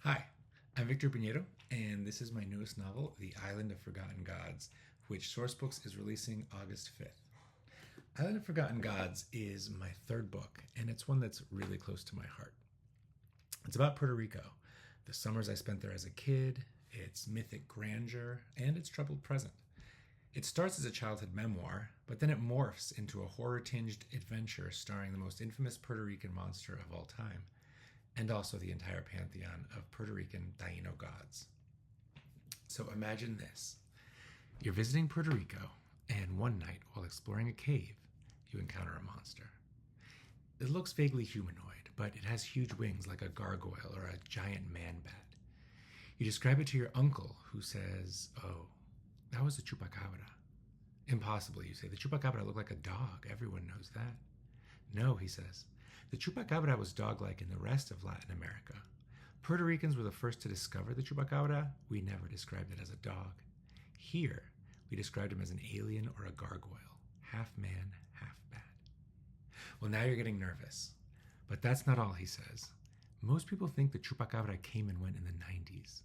Hi, I'm Victor Pineiro, and this is my newest novel, The Island of Forgotten Gods, which Sourcebooks is releasing August 5th. Island of Forgotten Gods is my third book, and it's one that's really close to my heart. It's about Puerto Rico, the summers I spent there as a kid, its mythic grandeur, and its troubled present. It starts as a childhood memoir, but then it morphs into a horror tinged adventure starring the most infamous Puerto Rican monster of all time, and also the entire pantheon of Puerto Rican Taino gods. So imagine this: you're visiting Puerto Rico, and one night, while exploring a cave, you encounter a monster. It looks vaguely humanoid, but it has huge wings like a gargoyle or a giant man bat. You describe it to your uncle, who says, "Oh, that was a chupacabra." "Impossible," you say. "The chupacabra looked like a dog. Everyone knows that." "No," he says. "The chupacabra was dog-like in the rest of Latin America. Puerto Ricans were the first to discover the chupacabra. We never described it as a dog. Here, we described him as an alien or a gargoyle, half man, half bat." Well, now you're getting nervous. But that's not all, he says. "Most people think the chupacabra came and went in the 90s.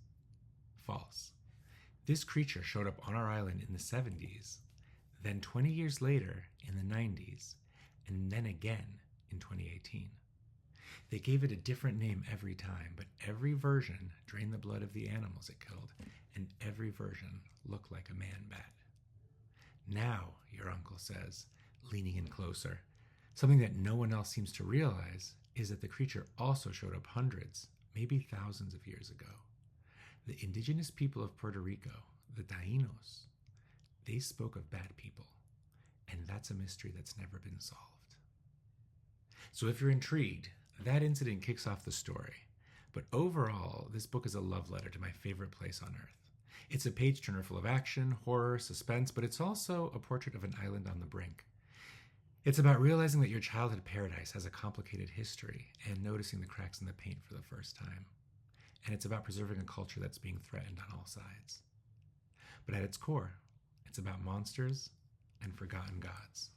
False. This creature showed up on our island in the 70s, then 20 years later in the 90s, and then again in 2018. They gave it a different name every time, but every version drained the blood of the animals it killed, and every version looked like a man bat." Now, your uncle says, leaning in closer, something that no one else seems to realize is that the creature also showed up hundreds, maybe thousands of years ago. The indigenous people of Puerto Rico, the Tainos, they spoke of bad people, and that's a mystery that's never been solved. So if you're intrigued, that incident kicks off the story. But overall, this book is a love letter to my favorite place on Earth. It's a page turner full of action, horror, suspense, but it's also a portrait of an island on the brink. It's about realizing that your childhood paradise has a complicated history and noticing the cracks in the paint for the first time. And it's about preserving a culture that's being threatened on all sides. But at its core, it's about monsters and forgotten gods.